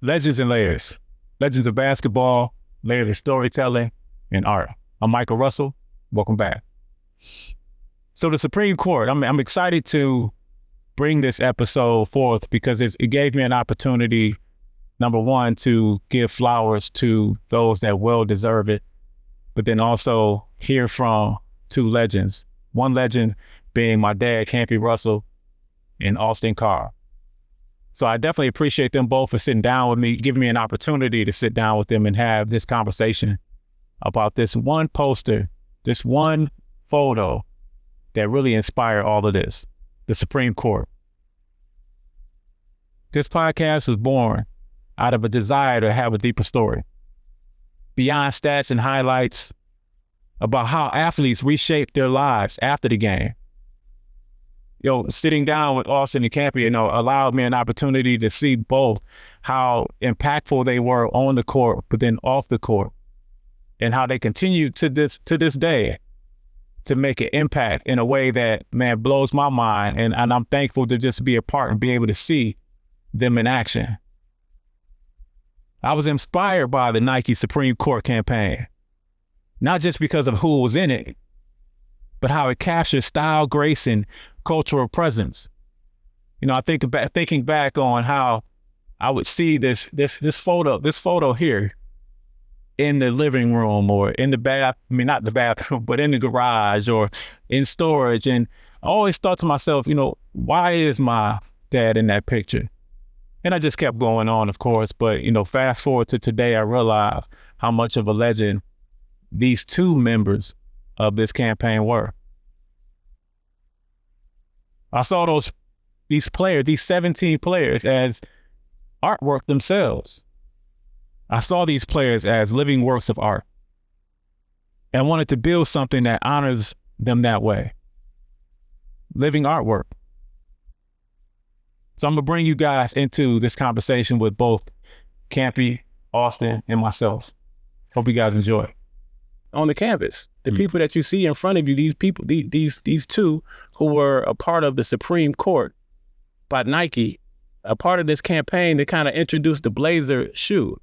Legends and Layers. Legends of basketball, layers of storytelling, and art. I'm Michael Russell. Welcome back. So the Supreme Court, I'm excited to bring this episode forth because it gave me an opportunity, number one, to give flowers to those that well deserve it, but then also hear from two legends. One legend being my dad, Campy Russell, and Austin Carr. So I definitely appreciate them both for sitting down with me, giving me an opportunity to sit down with them and have this conversation about this one poster, this one photo that really inspired all of this, the Supreme Court. This podcast was born out of a desire to have a deeper story, beyond stats and highlights, about how athletes reshape their lives after the game. Sitting down with Austin and Campy, allowed me an opportunity to see both how impactful they were on the court, but then off the court, and how they continue to this day to make an impact in a way that, man, blows my mind. And I'm thankful to just be a part and be able to see them in action. I was inspired by the Nike Supreme Court campaign, not just because of who was in it, but how it captures style, grace, and cultural presence. I think thinking back on how I would see this photo here in the living room or in the not the bathroom, but in the garage or in storage. And I always thought to myself, why is my dad in that picture? And I just kept going on, of course. But, fast forward to today, I realized how much of a legend these two members of this campaign were. I saw these 17 players as artwork themselves. I saw these players as living works of art and wanted to build something that honors them that way. Living artwork. So I'm gonna bring you guys into this conversation with both Campy, Austin, and myself. Hope you guys enjoy. On the campus, the people that you see in front of you, these people, these two who were a part of the Supreme Court by Nike, a part of this campaign to kind of introduce the Blazer shoe,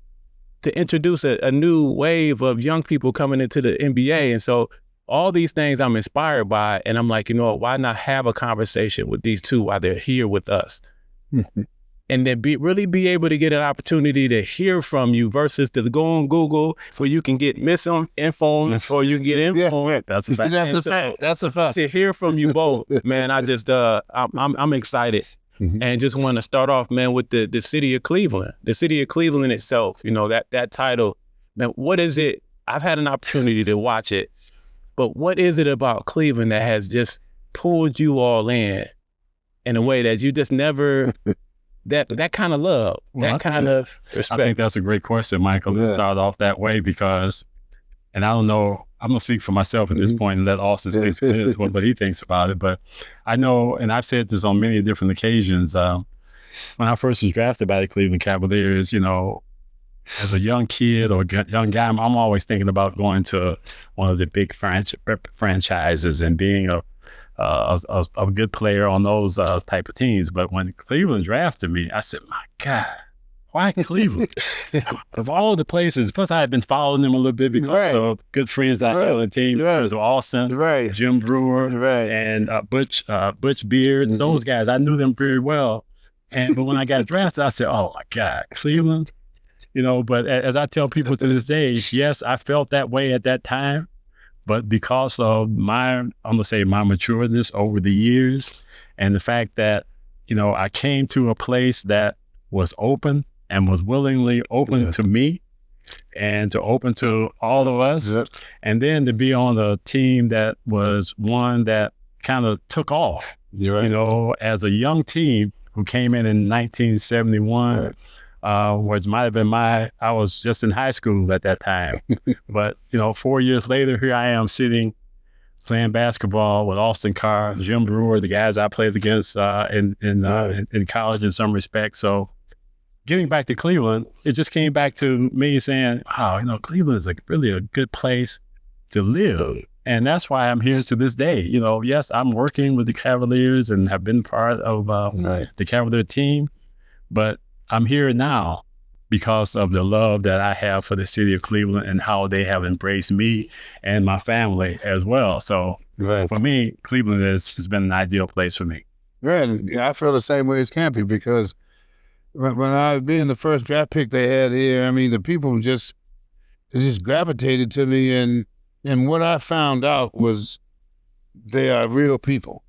to introduce a new wave of young people coming into the NBA. And so all these things I'm inspired by, and I'm like, why not have a conversation with these two while they're here with us? And then really be able to get an opportunity to hear from you versus to go on Google where you can get misinformed or you can get info. Yeah. That's a fact. That's a fact. To hear from you both, man, I just, I'm excited. And just want to start off, man, with the city of Cleveland. The city of Cleveland itself, that title, man, what is it? I've had an opportunity to watch it, but what is it about Cleveland that has just pulled you all in a way that you just never, that kind of love, that kind of respect? I think that's a great question, Michael, to start off that way because, and I don't know, I'm going to speak for myself at this point and let Austin speak for his, what he thinks about it. But I know, and I've said this on many different occasions, when I first was drafted by the Cleveland Cavaliers, as a young kid or young guy, I'm always thinking about going to one of the big franchises and being a good player on those type of teams. But when Cleveland drafted me, I said, my God, why Cleveland? Of all the places, plus I had been following them a little bit because of good friends I had on the team. There's Austin, Jim Brewer, and Butch Beard. Those guys, I knew them very well. But when I got drafted, I said, oh my God, Cleveland. But as I tell people to this day, yes, I felt that way at that time. But because of my matureness over the years and the fact that, I came to a place that was open and was willingly open to me and to open to all of us. Yep. And then to be on a team that was one that kind of took off, as a young team who came in 1971, which might have been I was just in high school at that time. But, 4 years later, here I am sitting playing basketball with Austin Carr, Jim Brewer, the guys I played against in college in some respects. So getting back to Cleveland, it just came back to me saying, wow, Cleveland is really a good place to live. And that's why I'm here to this day. Yes, I'm working with the Cavaliers and have been part of the Cavalier team, but I'm here now because of the love that I have for the city of Cleveland and how they have embraced me and my family as well. So for me, Cleveland has been an ideal place for me. Right. I feel the same way as Campy, because when I was being the first draft pick they had here, I mean, the people just gravitated to me, and what I found out was they are real people.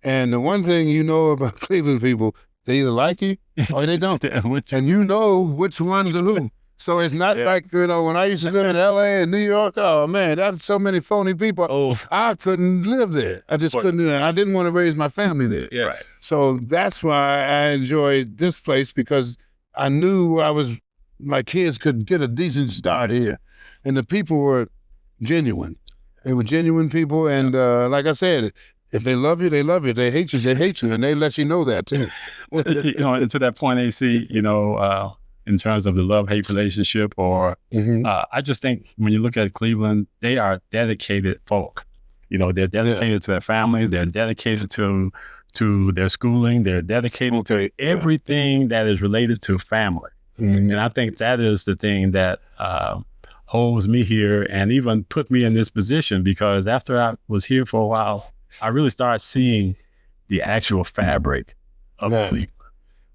And the one thing you know about Cleveland people, they either like you or they don't. And you know which ones are who. So it's not like, when I used to live in L.A. and New York, oh, man, that's so many phony people. I couldn't live there. I just couldn't do that. I didn't want to raise my family there. Yeah. Right. So that's why I enjoyed this place, because I knew my kids could get a decent start here. And the people were genuine. They were genuine people. And like I said, if they love you, they love you. If they hate you, they hate you. And they let you know that, too. And to that point, AC, in terms of the love-hate relationship, or I just think when you look at Cleveland, they are dedicated folk. They're dedicated to their family. They're dedicated to their schooling. They're dedicated to everything that is related to family. And I think that is the thing that holds me here and even put me in this position, because after I was here for a while, I really started seeing the actual fabric of Cleveland,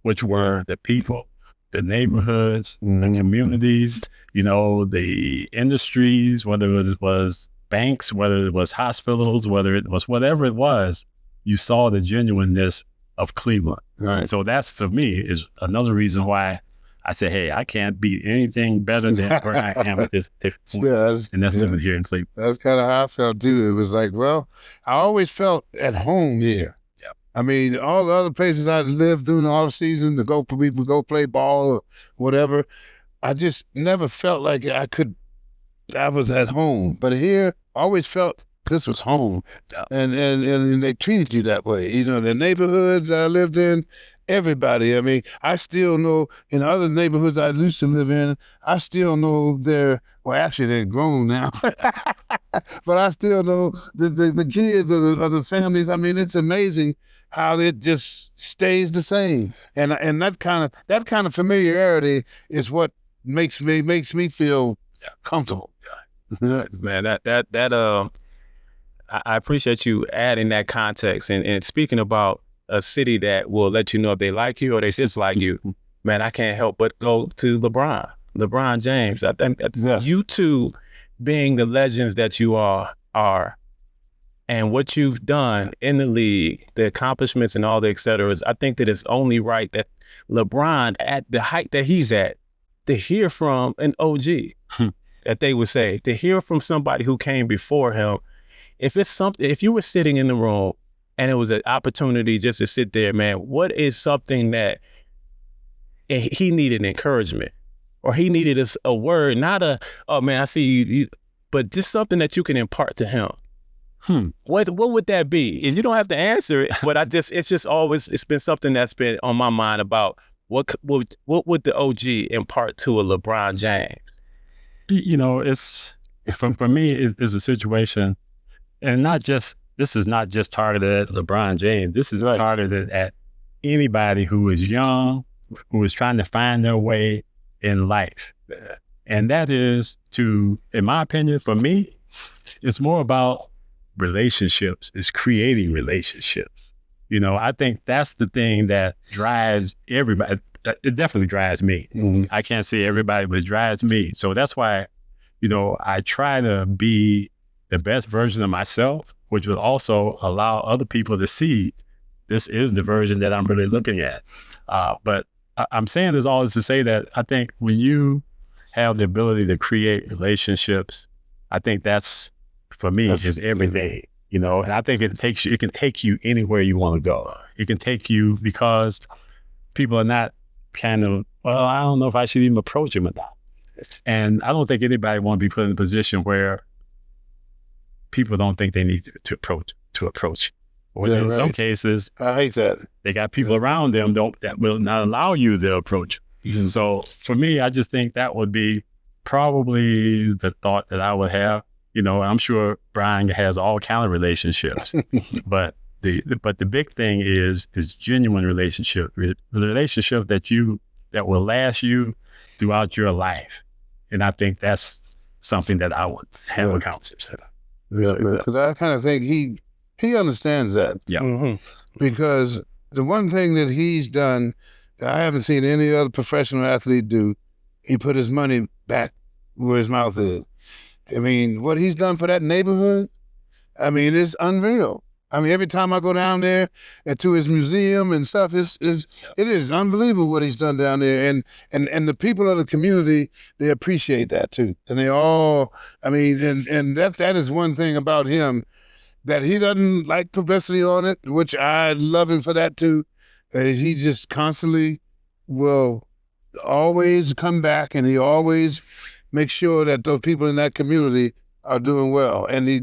which were the people, the neighborhoods, the communities, the industries, whether it was banks, whether it was hospitals, whether it was whatever it was, you saw the genuineness of Cleveland. Right. So that's, for me, is another reason why I said, hey, I can't beat anything better than where I am at this point. And that's living here in Cleveland. That's kind of how I felt too. It was like, well, I always felt at home here. Yep. I mean, all the other places I lived during the off season we would go play ball or whatever, I just never felt like I was at home. But here, I always felt this was home. Yep. And they treated you that way. The neighborhoods I lived in, everybody. I mean, I still know in other neighborhoods I used to live in, I still know actually they're grown now, but I still know the kids of the families. I mean, it's amazing how it just stays the same. And that kind of familiarity is what makes me feel comfortable. Man, I appreciate you adding that context and speaking about a city that will let you know if they like you or they dislike you. Man, I can't help but go to LeBron James. I think you two, being the legends that you are, and what you've done in the league, the accomplishments and all the et ceteras, I think that it's only right that LeBron, at the height that he's at, to hear from an OG, that they would say, to hear from somebody who came before him. If you were sitting in the room and it was an opportunity just to sit there, man, what is something that he needed encouragement, or he needed a word, not oh man, I see you, but just something that you can impart to him? What would that be? And you don't have to answer it, but it's been something that's been on my mind about what would the OG impart to a LeBron James? It's for me, it's a situation, and this is not just targeted at LeBron James. This is targeted at anybody who is young, who is trying to find their way in life. And that is in my opinion, for me, it's more about relationships. It's creating relationships. I think that's the thing that drives everybody. It definitely drives me. I can't say everybody, but it drives me. So that's why, I try to be the best version of myself, which will also allow other people to see this is the version that I'm really looking at. But I'm saying this all is to say that I think when you have the ability to create relationships, I think that's, for me, is everything. And I think it can take you anywhere you want to go. It can take you, because people are not kind of, well, I don't know if I should even approach them or not. And I don't think anybody want to be put in a position where people don't think they need to approach. Or in some cases, I hate that. They got people around them that will not allow you to approach. So for me, I just think that would be probably the thought that I would have. I'm sure Brian has all kind of relationships, but the big thing is genuine relationship, the relationship that will last you throughout your life. And I think that's something that I would have a counselor. Yeah, because I kind of think he understands that. Yeah. Because the one thing that he's done that I haven't seen any other professional athlete do, he put his money back where his mouth is. I mean, what he's done for that neighborhood, I mean, it's unreal. I mean, every time I go down there and to his museum and stuff, it is unbelievable what he's done down there. And the people of the community, they appreciate that too. And they all, I mean, and that is one thing about him, that he doesn't like publicity on it, which I love him for that too. He just constantly will always come back, and he always makes sure that those people in that community are doing well. And he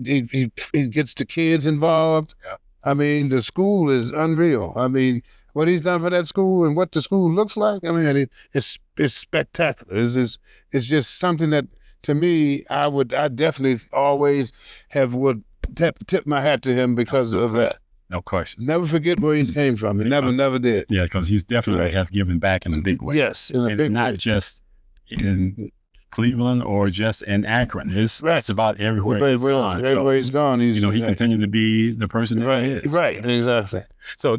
gets the kids involved. Yeah. I mean, the school is unreal. I mean, what he's done for that school and what the school looks like, I mean, it's spectacular. It's just something that, to me, I definitely always would tip my hat to him because of that. Of course. Never forget where he came from. He never did. Yeah, because he's definitely have given back in a big way. Yes, in a big way. Not just in Cleveland or just in Akron. It's about everywhere he's gone. Everywhere he's gone. He continued to be the person that he is. Right, exactly. So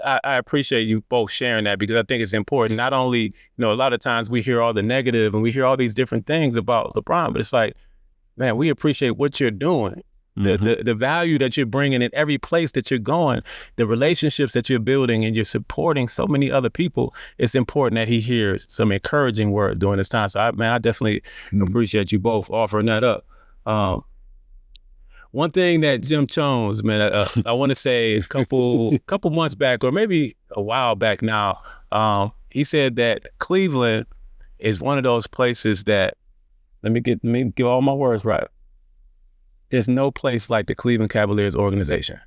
I appreciate you both sharing that, because I think it's important. Not only, a lot of times we hear all the negative and we hear all these different things about LeBron, but it's like, man, we appreciate what you're doing. The value that you're bringing in every place that you're going, the relationships that you're building, and you're supporting so many other people. It's important that he hears some encouraging words during this time. So I definitely appreciate you both offering that up. One thing that Jim Jones, man, I want to say a couple months back, or maybe a while back now, he said that Cleveland is one of those places that, let me get all my words right. There's no place like the Cleveland Cavaliers organization.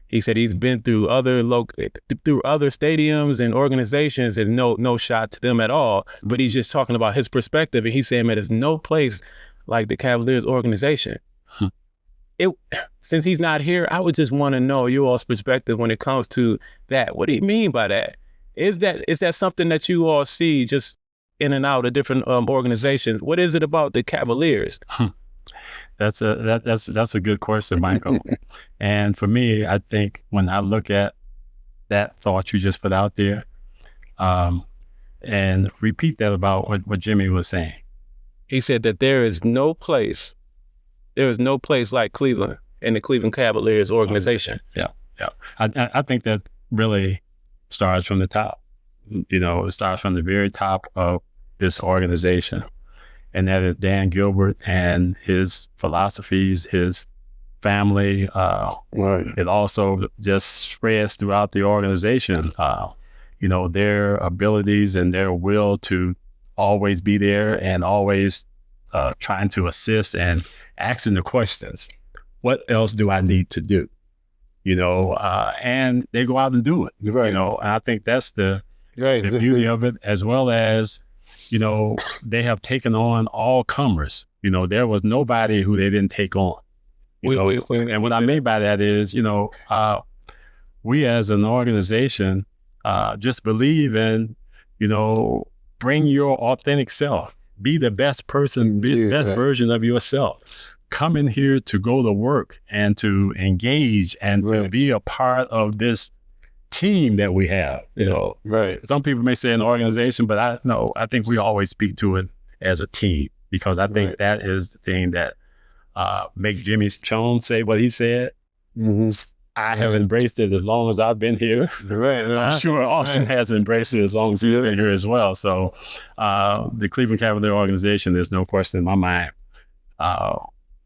He said he's been through other stadiums and organizations, and no shot to them at all. But he's just talking about his perspective, and he's saying, man, there's no place like the Cavaliers organization. Since he's not here, I would just want to know your all's perspective when it comes to that. What do you mean by that? Is that something that you all see just in and out of different organizations? What is it about the Cavaliers? That's a good question, Michael. And for me, I think when I look at that thought you just put out there, and repeat that about what Jimmy was saying. He said that there is no place like Cleveland and the Cleveland Cavaliers organization. Yeah. I think that really starts from the top. It starts from the very top of this organization. And that is Dan Gilbert and his philosophies, his family. It also just spreads throughout the organization. Their abilities and their will to always be there and always trying to assist and asking the questions. What else do I need to do? And they go out and do it. Right. And I think that's the beauty of it, as well as, they have taken on all comers. There was nobody who they didn't take on. And what I mean by that is, we as an organization just believe in, bring your authentic self. Be the best person, be the best version of yourself. Come in here to go to work and to engage and to be a part of this team that we have, Right. Some people may say an organization, but I think we always speak to it as a team, because I think that is the thing that makes Jimmy Jones say what he said. Mm-hmm. I have embraced it as long as I've been here. Right. I'm sure Austin has embraced it as long as he's been here as well. So the Cleveland Cavalier organization, there's no question in my mind,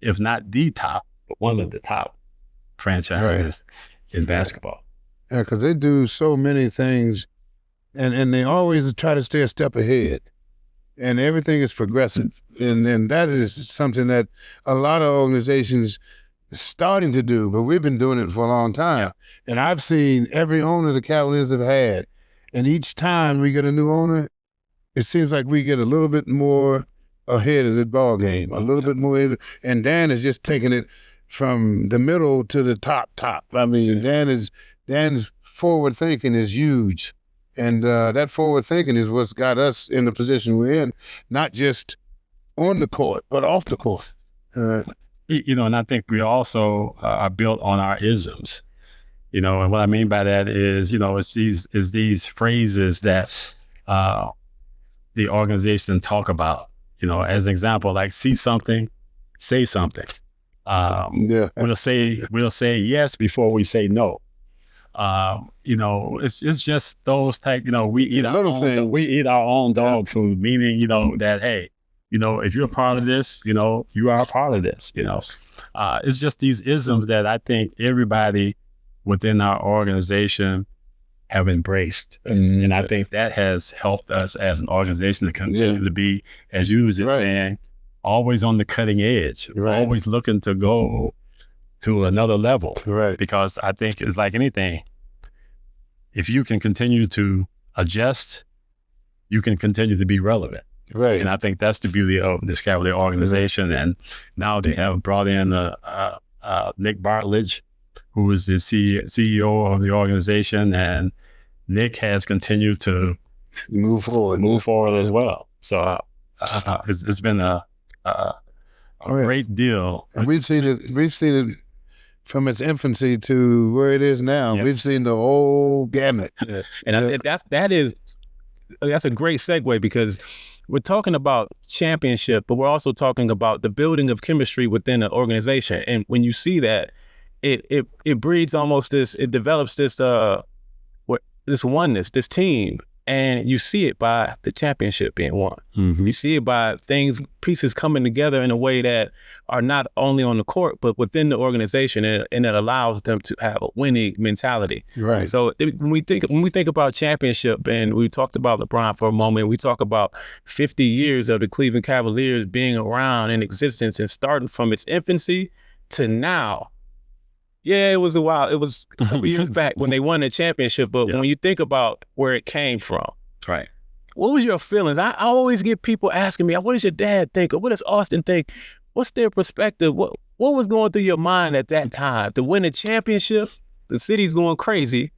if not the top, but one of the top franchises in basketball. Yeah, because they do so many things, and they always try to stay a step ahead, and everything is progressive, and that is something that a lot of organizations are starting to do, but we've been doing it for a long time. And I've seen every owner the Cavaliers have had, and each time we get a new owner, it seems like we get a little bit more ahead of the ball game, a little bit more, and Dan is just taking it from the middle to the top. I mean, Dan's forward thinking is huge. And that forward thinking is what's got us in the position we're in, not just on the court, but off the court. And I think we also are built on our isms. And what I mean by that is, it's these phrases that the organization talk about. As an example, like see something, say something. We'll say yes before we say no. It's just those type. We eat our own dog food, meaning that hey, if you're a part of this, you are a part of this. It's just these isms that I think everybody within our organization have embraced. And I think that has helped us as an organization to continue to be, as you were just saying, always on the cutting edge, always looking to go to another level. Right. Because I think it's like anything. If you can continue to adjust, you can continue to be relevant. Right. And I think that's the beauty of this Cavalier organization. And now they have brought in Nick Bartlett, who is the CEO of the organization, and Nick has continued to move forward as well. So it's been a great deal. And we've seen it from its infancy to where it is now. Yes. We've seen the whole gamut. Yes. And that's a great segue, because we're talking about championship, but we're also talking about the building of chemistry within an organization. And when you see that, it breeds almost this, it develops this oneness, this team. And you see it by the championship being won. Mm-hmm. You see it by pieces coming together in a way that are not only on the court, but within the organization, and it allows them to have a winning mentality. Right. So when we think about championship, and we talked about LeBron for a moment, we talk about 50 years of the Cleveland Cavaliers being around in existence and starting from its infancy to now. Yeah, it was a while. It was a couple years back when they won the championship. But when you think about where it came from, right? What was your feelings? I always get people asking me, "What does your dad think? Or what does Austin think? What's their perspective? What was going through your mind at that time to win a championship? The city's going crazy,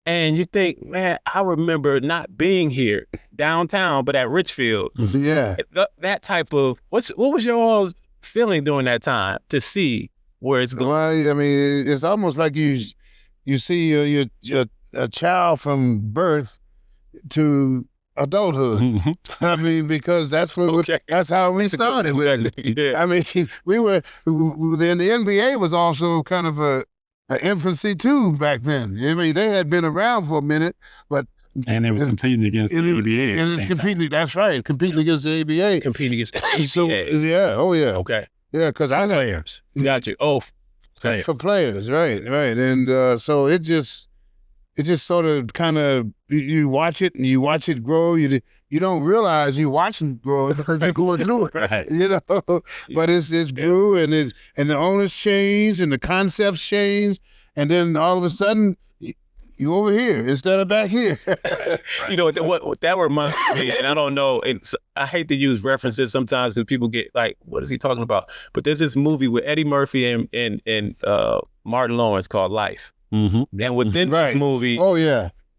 and you think, man, I remember not being here downtown, but at Richfield. Yeah, that type of what was your all's feeling during that time to see where it's going? Well, I mean, it's almost like you see a child from birth to adulthood. Mm-hmm. I mean, because that's how we started with it. Yeah. I mean, we were then the NBA was also kind of an infancy too back then. I mean, they had been around for a minute, but it was competing against the ABA. And it's competing. That's right, competing against the ABA. Competing against the ABA. So, yeah. Oh yeah. Okay. Yeah, because I got players. Got you. Oh, players. For players, right. And so it just sort of kind of, you watch it and you watch it grow. You don't realize you watching it grow because you're going through it, right? But it grew, and the owners changed and the concepts changed, and then all of a sudden, you over here instead of back here. Right. What that reminds me, and I don't know, I hate to use references sometimes because people get like, what is he talking about? But there's this movie with Eddie Murphy and Martin Lawrence called Life. Mm-hmm. And within this movie,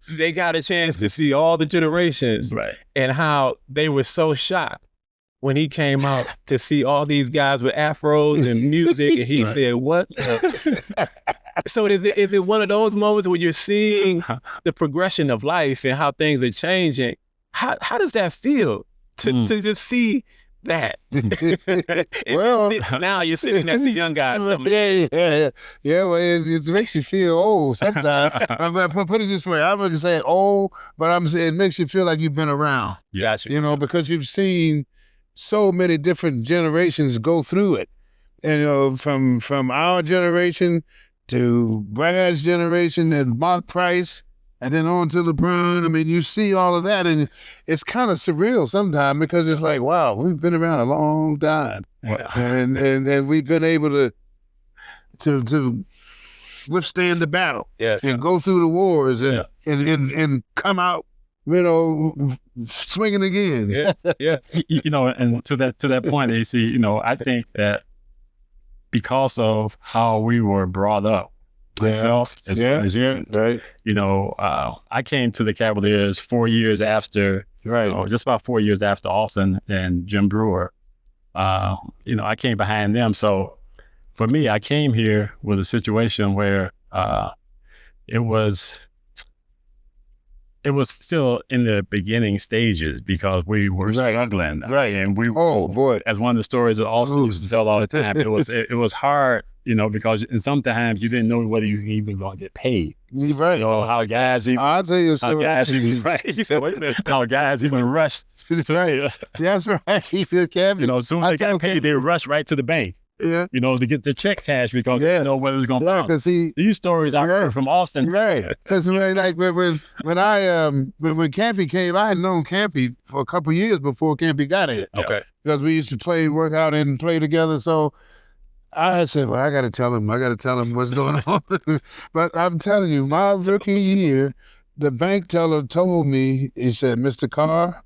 they got a chance to see all the generations, right, and how they were so shocked when he came out to see all these guys with afros and music, and he said, what? So is it one of those moments where you're seeing the progression of life and how things are changing? How does that feel to just see that? Well, now you're sitting next to young guys. Yeah. Well, it makes you feel old sometimes. Put it this way: I'm going to say old, but I'm saying it makes you feel like you've been around. Gotcha. Because you've seen so many different generations go through it. And from our generation to Brad's generation and Mark Price, and then on to LeBron. I mean, you see all of that, and it's kind of surreal sometimes because it's like, wow, we've been around a long time, and we've been able to withstand the battle, and go through the wars, and come out, swinging again. And to that point, AC, I think that because of how we were brought up, myself as you. Right. You know, I came to the Cavaliers 4 years after, just about 4 years after Austin and Jim Brewer. You know, I came behind them. So for me, I came here with a situation where it was still in the beginning stages because we were struggling. Right. And we, boy, as one of the stories that Austin used to tell all the time, it was hard, you know, because sometimes you didn't know whether you even going to get paid. Right. You know, how guys even, I'll tell you a how story. guys even rushed. Right. That's right. You know, as soon as they got paid, they rushed right to the bank. Yeah. You know, to get the check cash because they didn't know whether it was going to bounce. Because these stories I heard from Austin. Right. Because when Campy came, I had known Campy for a couple of years before Campy got here. Okay. Because we used to work out and play together. So I had said, well, I got to tell him what's going on. But I'm telling you, my rookie year, the bank teller told me, he said, Mr. Carr,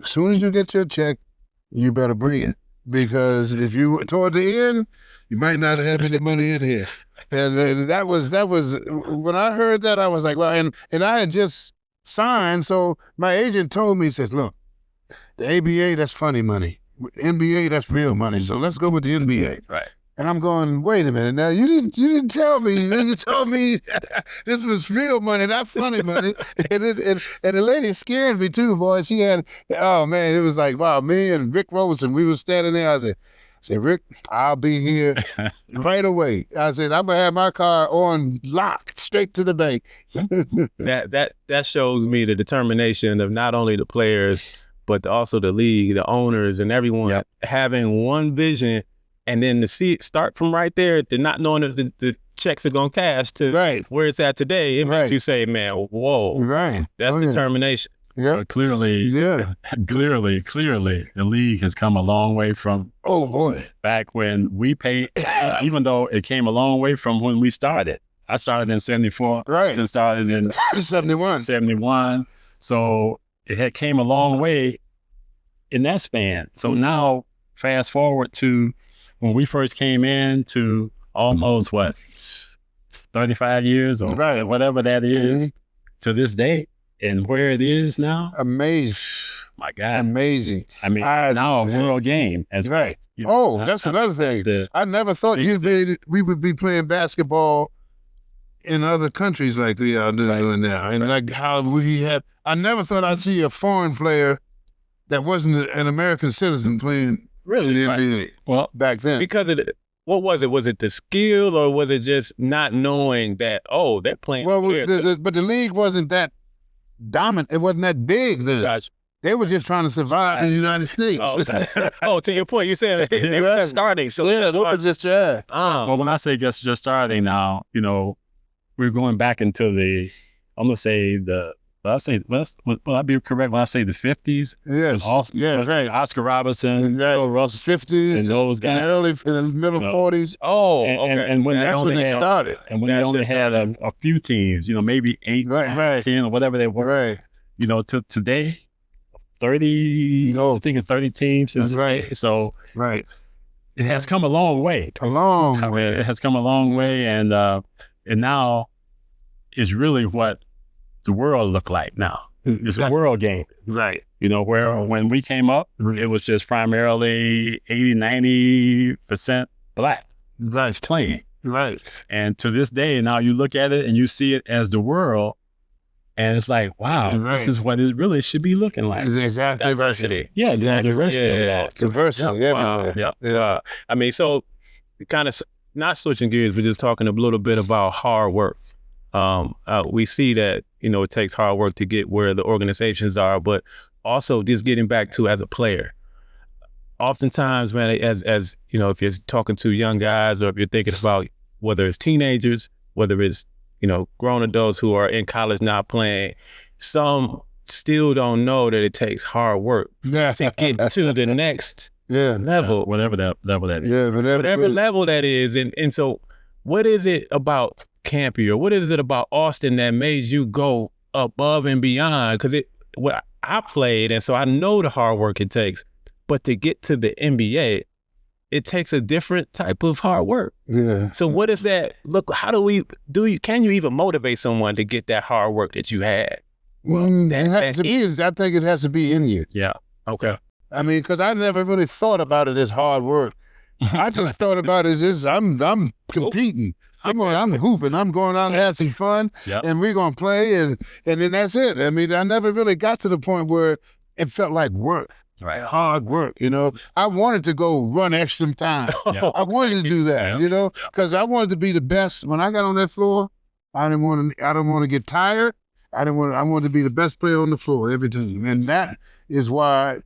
as soon as you get your check, you better bring it. Because if you toward the end, you might not have any money in here. And that was when I heard that, I was like, well, and I had just signed, so my agent told me, he says, look, the ABA, that's funny money. NBA, that's real money. So let's go with the NBA. Right. And I'm going, wait a minute. Now you didn't tell me. You told me this was real money, not funny money. And the lady scared me too, boy. She had, oh man, it was like, wow, me and Rick Robertson, we were standing there. I said, Rick, I'll be here right away. I said, I'm gonna have my car on lock straight to the bank. that shows me the determination of not only the players, but also the league, the owners, and everyone having one vision. And then to see it start from right there to not knowing if the checks are going to cash to where it's at today, it makes you say, man, whoa. Right. That's determination. Yeah. Clearly, the league has come a long way from back when we paid, even though it came a long way from when we started. I started in 74. Right. And started in 71. So it had came a long way in that span. So now, fast forward to when we first came in to almost 35 years or whatever that is to this day and where it is now. Amazing. My God. Amazing. I mean, now a world game. As right. You know, that's another thing. I never thought we would be playing basketball in other countries like we are doing now. And like how I never thought I'd see a foreign player that wasn't an American citizen playing in the NBA. Well, back then. Because what was it? Was it the skill or was it just not knowing that, they're playing? Well, but the league wasn't that dominant. It wasn't that big then. Gotcha. They were just trying to survive in the United States. To your point, you said they were just starting. So they were just Well, when I say just starting now, you know, we're going back into I'm going to say will I be correct when I say the 50s? Yes. Right. Oscar Robertson, Bill Russell, 50s, and those guys. In the middle 40s. And when that's when they started. And when they only had a few teams, you know, maybe 8, 10, or whatever they were. Right. You know, to today, 30, I think it's 30 teams. That's right. So it has come a long way. It has come a long way, and now is really what the world look like now. It's a world game. Right. You know, where when we came up, it was just primarily 80-90% black playing. Right. And to this day, now you look at it and you see it as the world, and it's like, wow, this is what it really should be looking like. It's exactly. Diversity. Yeah, diversity. Yeah. Diversity. Yeah. I mean, so kind of not switching gears, but just talking a little bit about hard work. We see that, you know, it takes hard work to get where the organizations are, but also just getting back to as a player. Oftentimes, man, as you know, if you're talking to young guys or if you're thinking about whether it's teenagers, whether it's, you know, grown adults who are in college not playing, some still don't know that it takes hard work to get to the next level. Whatever that level that is. Yeah, whatever level that is. And so what is it about Campy or what is it about Austin that made you go above and beyond? Because I played, and so I know the hard work it takes. But to get to the NBA, it takes a different type of hard work. Yeah. So what is that? Look, how do we can you even motivate someone to get that hard work that you had? Well, I think it has to be in you. Yeah. Okay. I mean, because I never really thought about it as hard work. I just thought about it as I'm competing. I'm hooping. I'm going out and having some fun, and we're gonna play, and then that's it. I mean, I never really got to the point where it felt like work. Right. Hard work, you know. I wanted to go run extra time. I wanted to do that, you know, because I wanted to be the best. When I got on that floor, I didn't want to get tired. I wanted to be the best player on the floor every time, and that is why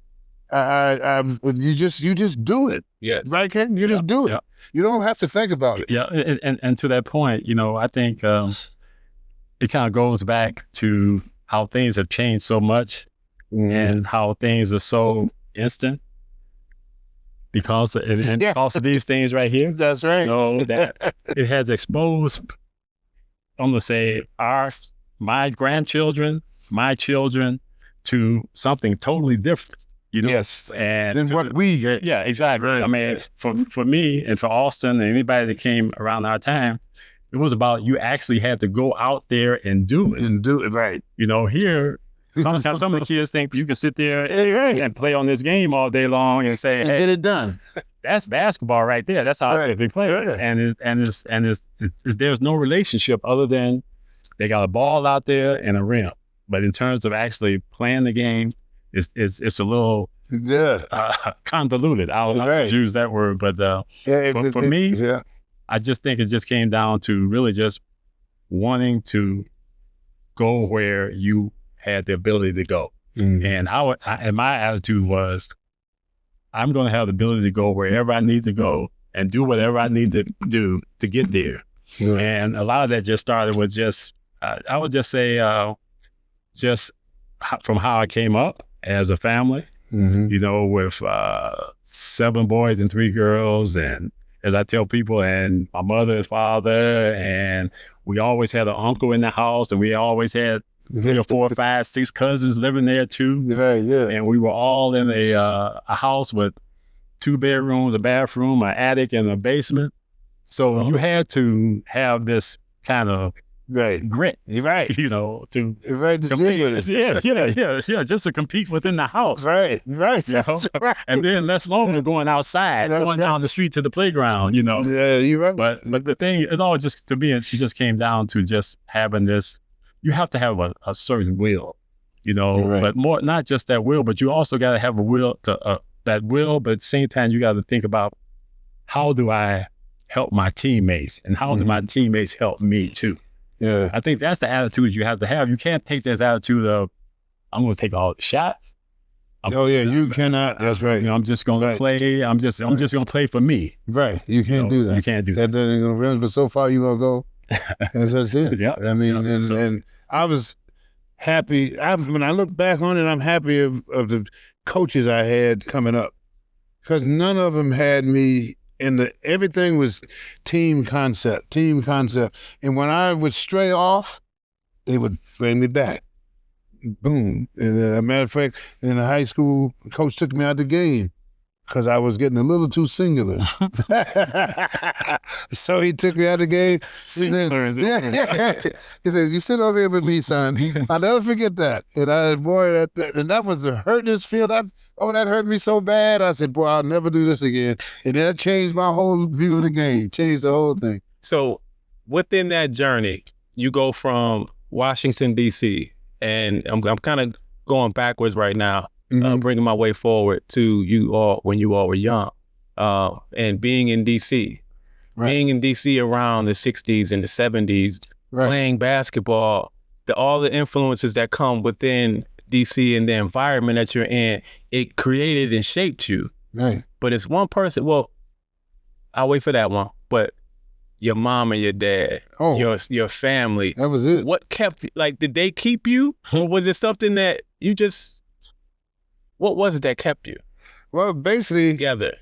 you just do it. Yeah. Right, Ken? You just do it. Yeah. You don't have to think about it. Yeah, and to that point, you know, I think it kind of goes back to how things have changed so much. And how things are so instant because of these things right here. That's right. You know, that it has exposed, I'm gonna say, my grandchildren, my children, to something totally different. You know, yes, and yeah, exactly. Right. I mean, for me and for Austin and anybody that came around our time, it was about you actually had to go out there and do it. Right. You know, here. Sometimes some of the kids think you can sit there and play on this game all day long and say, "Hey, get it done." That's basketball right there. That's how they play. Right. And there's no relationship other than they got a ball out there and a rim. But in terms of actually playing the game, it's a little convoluted. I don't know to use that word, but for me, I just think it just came down to really just wanting to go where you had the ability to go. And and my attitude was, I'm going to have the ability to go wherever I need to go and do whatever I need to do to get there. And a lot of that just started with just, I would just say, just from how I came up as a family, you know, with 7 boys and 3 girls. And as I tell people, and my mother and father, and we always had an uncle in the house, and we always had 3 or 4 or 5, 6 cousins living there too. And we were all in a house with 2 bedrooms, a bathroom, an attic, and a basement. So you had to have this kind of grit, you know, to compete with it. Yeah, just to compete within the house. Right. You know? And then less longer going outside, going down the street to the playground, you know. Yeah, you're right. But the thing, it all just, to me, it just came down to just having this. You have to have a certain will, you know, but more, not just that will, but you also got to have a will to that will, but at the same time, you got to think about, how do I help my teammates, and how do my teammates help me too? Yeah. I think that's the attitude you have to have. You can't take this attitude of, I'm going to take all the shots. You cannot. That's right. You know, I'm just going to play. I'm just going to play for me. Right. You can't do that. You can't do that. That ain't going to run, but so far you going to go. That's it. Yeah. I mean, and I was happy. When I look back on it, I'm happy of the coaches I had coming up, because none of them had me everything was team concept. And when I would stray off, they would bring me back. Boom. And a matter of fact, in high school, coach took me out the game because I was getting a little too singular. So he took me out of the game. He said, "You sit over here with me, son." I'll never forget that. And that was the hurtness field. That hurt me so bad. I said, "Boy, I'll never do this again." And that changed my whole view of the game, changed the whole thing. So within that journey, you go from Washington, D.C., and I'm kind of going backwards right now. Bringing my way forward to you all when you all were young, and being in DC, being in DC around the 60s and the 70s, playing basketball, all the influences that come within DC and the environment that you're in, it created and shaped you. Right. But it's one person. Well, I'll wait for that one. But your mom and your dad, your family. That was it. What kept, like, did they keep you, or was it something that you just? What was it that kept you? Well, basically, together.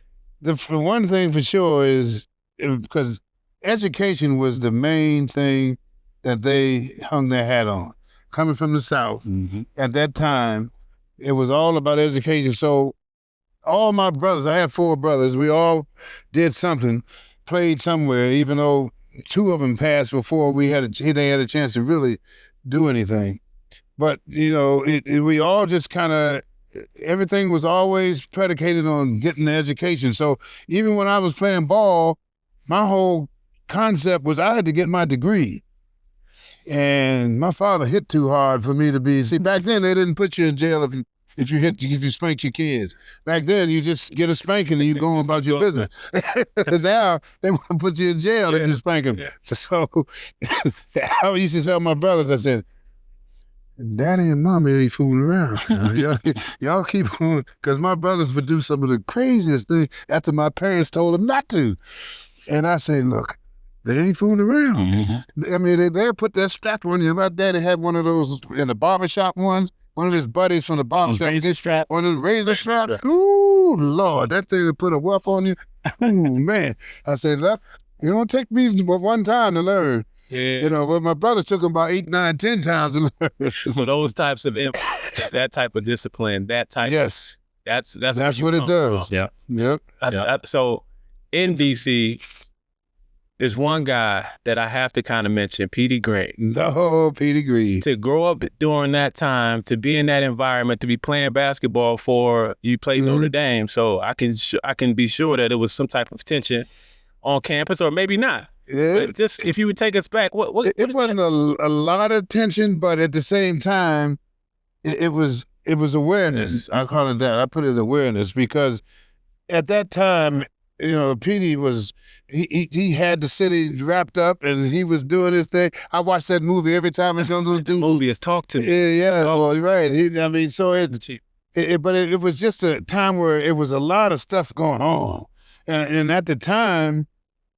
The one thing for sure is because education was the main thing that they hung their hat on. Coming from the South, at that time, it was all about education. So all my brothers, I had 4 brothers, we all did something, played somewhere, even though 2 of them passed before they had a chance to really do anything. But, you know, we all just kind of, everything was always predicated on getting the education. So even when I was playing ball, my whole concept was I had to get my degree. And my father hit too hard for me to be, see, back then they didn't put you in jail if you spank your kids. Back then you just get a spanking and you go about your business. Now they want to put you in jail if you spank them. Yeah. So I used to tell my brothers, I said, Daddy and Mommy ain't fooling around. Y'all keep on, because my brothers would do some of the craziest things after my parents told them not to. And I say, look, they ain't fooling around. Mm-hmm. I mean, they'll put that strap on you. My daddy had one of those in the barbershop ones. One of his buddies from the barbershop. One of the razor straps. Ooh, Lord, that thing would put a whoop on you. Ooh, man. I said, look, you don't take me but one time to learn. Yeah. You know, but my brother took him about 8, 9, 10 times to learn. So those types of that type of discipline, that type. Yes. That's what it does. From. Yeah. Yep. So in DC, there's one guy that I have to kind of mention, Petey Gray. No, Petey Gray. To grow up during that time, to be in that environment, to be playing basketball for you played Notre Dame, so I can be sure that it was some type of tension on campus, or maybe not. Yeah. But just if you would take us back, what it wasn't a lot of tension, but at the same time, it was awareness. I call it that. I put it awareness because at that time, you know, Petey was, he had the city wrapped up and he was doing his thing. I watched that movie every time it's going to do. Movie is Talk to Me. Yeah, well, right. I mean, so but it was just a time where it was a lot of stuff going on. And at the time,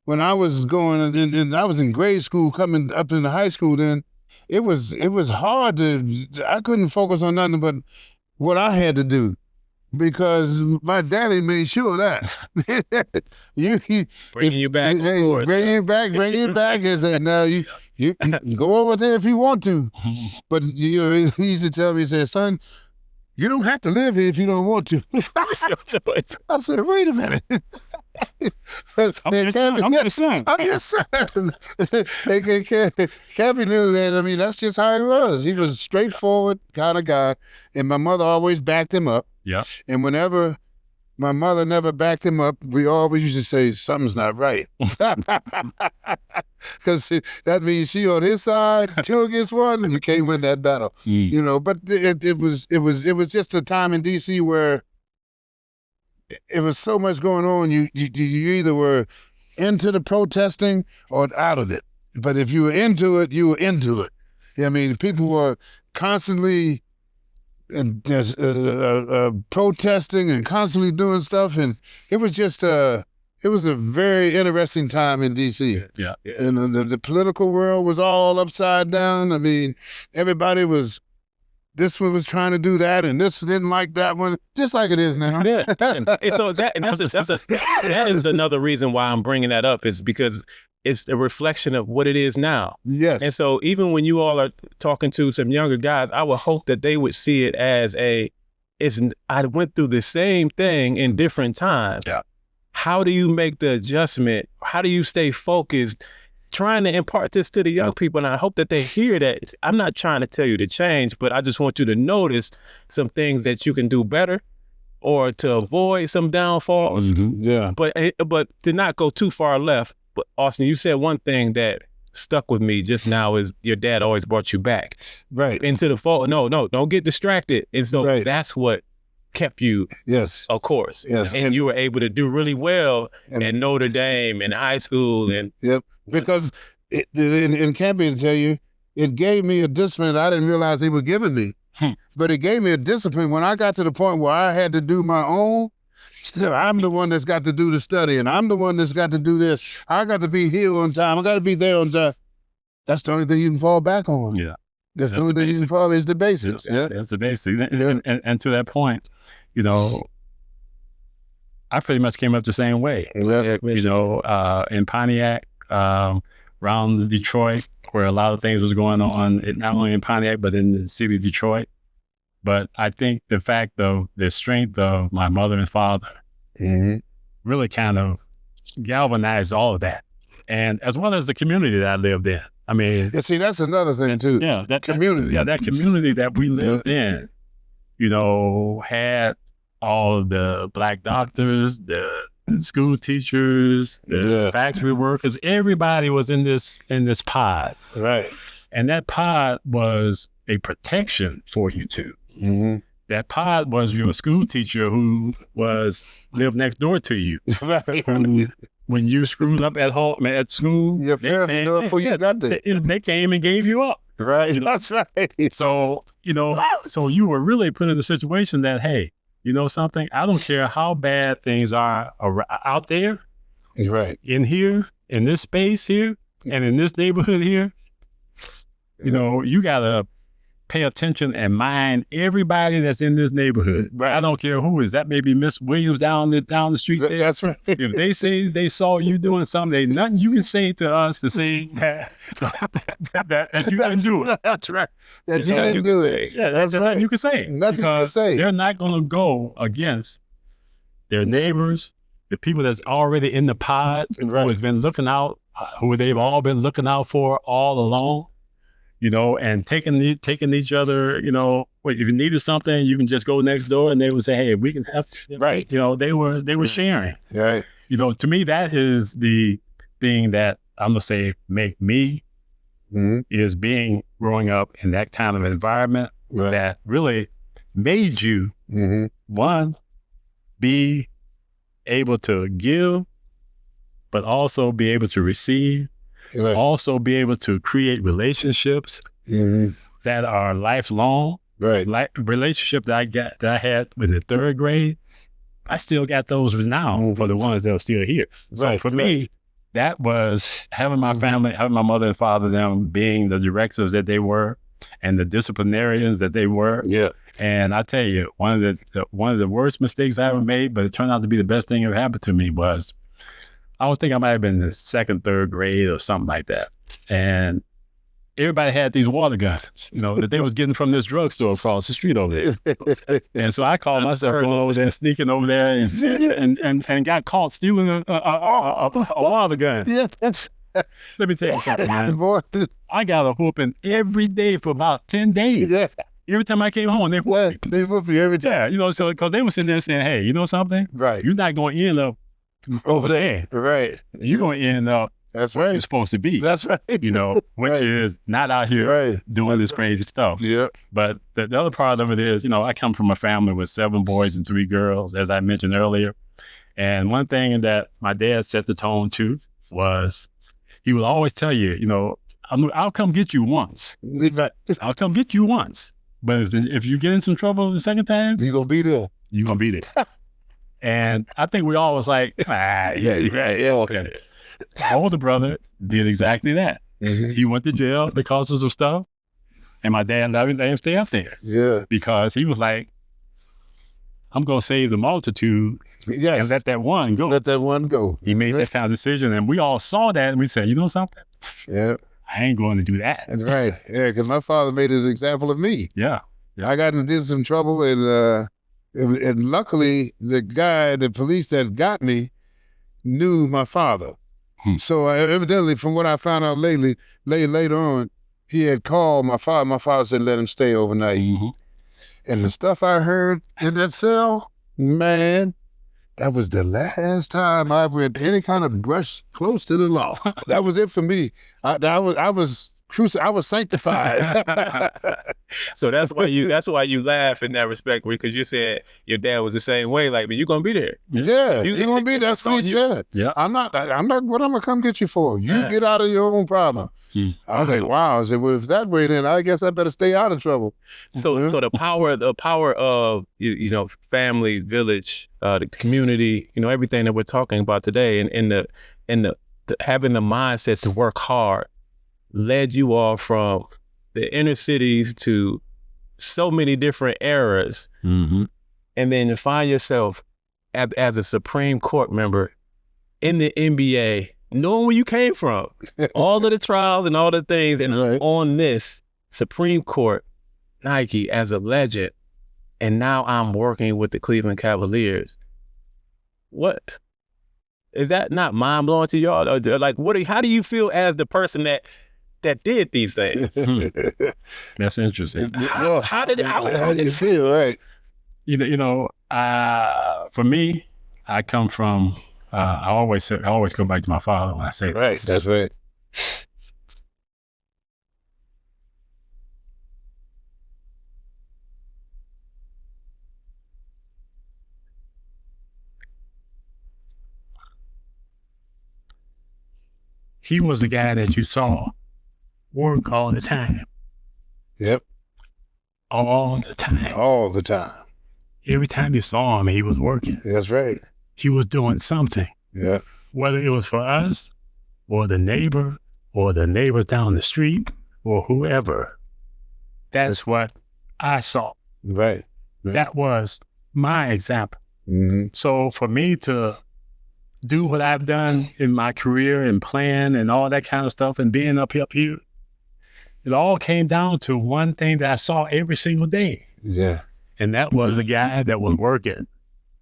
when I was going, and I was in grade school, coming up into high school then, it was hard I couldn't focus on nothing but what I had to do. Because my daddy made sure that bringing you back, bring you back, and said, "Now you go over there if you want to." But you know, he used to tell me, he said, "Son, you don't have to live here if you don't want to." I said, "Wait a minute." I'm your son. Campy knew that. I mean, that's just how he was. He was a straightforward kind of guy, and my mother always backed him up. Yeah. And whenever my mother never backed him up, we always used to say something's not right, because that means she on his side, 2 against 1, and you can't win that battle. You know. But it was just a time in DC where it was so much going on. You either were into the protesting or out of it. But if you were into it, you were into it. I mean, people were constantly protesting and constantly doing stuff, and it was just it was a very interesting time in DC. Yeah. And the political world was all upside down. I mean, everybody was. This one was trying to do that, and this didn't like that one, just like it is now. Yeah. So that is another reason why I'm bringing that up, is because it's a reflection of what it is now. Yes. And so even when you all are talking to some younger guys, I would hope that they would see it as I went through the same thing in different times. Yeah. How do you make the adjustment? How do you stay focused? Trying to impart this to the young people, and I hope that they hear that. I'm not trying to tell you to change, but I just want you to notice some things that you can do better, or to avoid some downfalls. Mm-hmm. Yeah. But to not go too far left. But Austin, you said one thing that stuck with me just now, is your dad always brought you back. Right. Into the fold. No, don't get distracted. And so that's what kept you, of course. Yes. And you were able to do really well at Notre Dame in high school. And yep. Because in Campy, to tell you, it gave me a discipline I didn't realize they were giving me. But it gave me a discipline when I got to the point where I had to do my own. I'm the one that's got to do the study, and I'm the one that's got to do this. I got to be here on time. I got to be there on time. That's the only thing you can fall back on. Yeah. That's the only thing you can fall is the basics. Yeah. That's the basics. And to that point, you know, I pretty much came up the same way. Yeah. You know, in Pontiac, around Detroit, where a lot of things was going on, not only in Pontiac, but in the city of Detroit. But I think the fact of the strength of my mother and father really kind of galvanized all of that. And as well as the community that I lived in. I mean, yeah, see, that's another thing too. Yeah, that community. That community that we lived in, you know, had all of the Black doctors, the school teachers, the factory workers. Everybody was in this pod, right? And that pod was a protection for you two. That pod was your school teacher who lived next door to you. Right. When you screwed up at home, at school, your parents knew before you got there. They came and gave you up. Right. You know? That's right. So, you know, so you were really put in a situation that, hey, you know something? I don't care how bad things are out there. Right. In here, in this space here, and in this neighborhood here, you know, you got to pay attention and mind everybody that's in this neighborhood. Right. I don't care who is. That may be Miss Williams down the street there. That's right. If they say they saw you doing something, there's nothing you can say to us to say that you didn't do it. That's right. That you didn't do it. Yeah, that's right. You can say. Nothing you can say. They're not going to go against their neighbors, the people that's already in the pod, who has been looking out, who they've all been looking out for all along. You know, and taking each other, you know, if you needed something, you can just go next door and they would say, hey, we can have, right. You know, they were sharing. Right. You know, to me, that is the thing that I'm going to say make me is growing up in that kind of environment that really made you, one, be able to give, but also be able to receive. Right. Also be able to create relationships that are lifelong. Right. Relationship that I had in the third grade, I still got those now for the ones that are still here. So for me, that was having my family, having my mother and father, them being the directors that they were and the disciplinarians that they were. Yeah. And I tell you, one of the worst mistakes I ever made, but it turned out to be the best thing that ever happened to me was, I would think I might have been in the second, third grade or something like that. And everybody had these water guns, you know, that they was getting from this drugstore across the street over there. And so I called myself going over there, sneaking over there and got caught stealing a water gun. Yeah. Let me tell you something, man. I got a whooping every day for about 10 days. Yeah. Every time I came home, they whooped me. They whooped you every time. Yeah, you know, so because they were sitting there saying, hey, you know something? Right. You're not going to end up over there. Right. You're going to end up where you're supposed to be. That's right. You know, which is not out here doing this crazy stuff. Yeah. But the other part of it is, you know, I come from a family with 7 boys and 3 girls, as I mentioned earlier. And one thing that my dad set the tone to was he would always tell you, you know, I'll come get you once. I'll come get you once. But if you get in some trouble the second time, you're going to be there. You're going to be there. And I think we all was like, okay. My older brother did exactly that. He went to jail because of some stuff. And my dad let him stay up there. Yeah. Because he was like, I'm going to save the multitude and let that one go. Let that one go. He made that kind of decision. And we all saw that and we said, you know something? Yeah. I ain't going to do that. That's right. Yeah, because my father made an example of me. Yeah. I got into some trouble and luckily the police that got me knew my father. So evidently, from what I found out later on, he had called my father. My father said, let him stay overnight. And the stuff I heard in that cell, man, that was the last time I ever had any kind of brush close to the law. That was it for me. I was sanctified. So that's why you laugh in that respect, because you said your dad was the same way. Like, but you're gonna be there. Yeah, you're gonna be there. That's what he said. Yeah, I'm not. What I'm gonna come get you for? You get out of your own problem. I was like, wow. I said, well, if that way, then I guess I better stay out of trouble. So the power of you know, family, village, the community, you know, everything that we're talking about today, and the having the mindset to work hard led you all from the inner cities to so many different eras, and then to find yourself as a Supreme Court member in the NBA, knowing where you came from, all of the trials and all the things, and on this Supreme Court, Nike as a legend, and now I'm working with the Cleveland Cavaliers. What is that not mind blowing to y'all? Or like, how do you feel as the person that did these things? That's interesting. How did you feel? Right. For me, I come from. I always go back to my father when I say right. This. That's right. He was the guy that you saw work all the time. Yep. All the time. All the time. Every time you saw him, he was working. That's right. He was doing something. Yeah. Whether it was for us or the neighbor or the neighbors down the street or whoever. That's what I saw. Right. That was my example. Mm-hmm. So for me to do what I've done in my career and plan and all that kind of stuff and being up here, it all came down to one thing that I saw every single day. Yeah. And that was a guy that was working.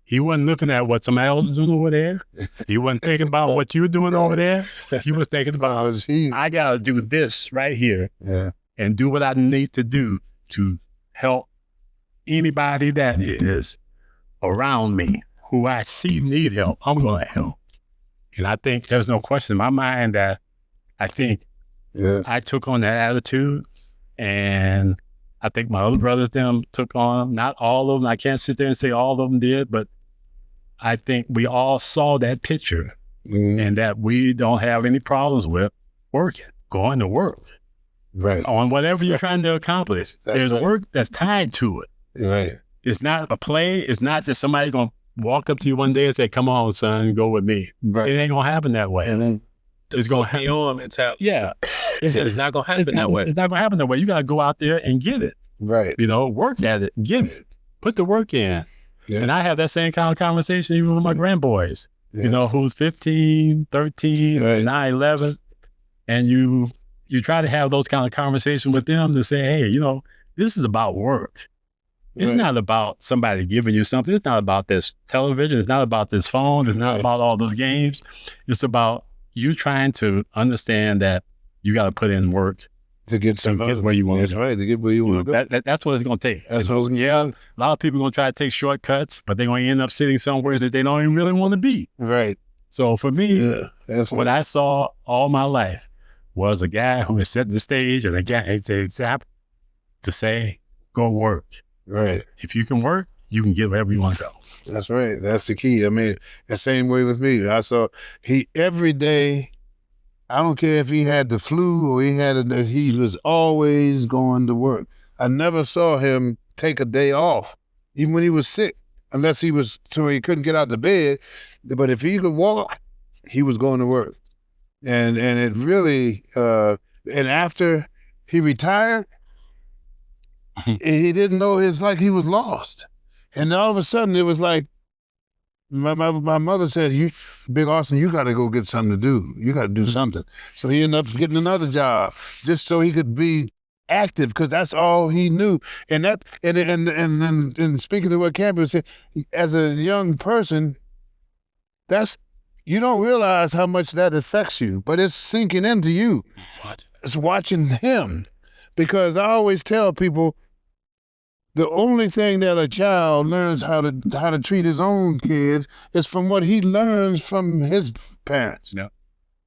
He wasn't looking at what somebody else was doing over there. He wasn't thinking about what you were doing over there. He was thinking about, I got to do this right here and do what I need to do to help anybody that is around me who I see need help. I'm going to help. And I think there's no question in my mind that I think I took on that attitude, and I think my other brothers them took on, not all of them. I can't sit there and say all of them did, but I think we all saw that picture and that we don't have any problems with working, going to work. Right. On whatever you're trying to accomplish. There's work that's tied to it. Right. It's not a play. It's not that somebody's going to walk up to you one day and say, come on, son, go with me. Right. It ain't going to happen that way. And then it's going to happen. Yeah. It's not going to happen that way. It's not going to happen that way. You got to go out there and get it. Right. Work at it, get it, put the work in. Yeah. And I have that same kind of conversation even with my grandboys, who's 15, 13, 9, 11. And you try to have those kind of conversations with them to say, hey, this is about work. It's not about somebody giving you something. It's not about this television. It's not about this phone. It's not about all those games. It's about you trying to understand that you got to put in work to get where you want to go. That's right, to get where you want to go. That's what it's going to take. That's what a lot of people are going to try to take shortcuts, but they're going to end up sitting somewhere that they don't even really want to be. Right. So for me, that's what I saw all my life was a guy who had set the stage and a guy to say, go work. Right. If you can work, you can get wherever you want to go. That's right. That's the key. I mean, the same way with me. I saw every day, I don't care if he had the flu or he was always going to work. I never saw him take a day off, even when he was sick, unless he couldn't get out of bed. But if he could walk, he was going to work. And it really, and after he retired, he didn't know, it's like he was lost. And all of a sudden it was like, my mother said, Big Austin, you got to go get something to do. You got to do something. So he ended up getting another job just so he could be active, because that's all he knew. And speaking of what Campy said, as a young person, you don't realize how much that affects you, but it's sinking into you. It's watching him. Because I always tell people, the only thing that a child learns how to treat his own kids is from what he learns from his parents. Yeah.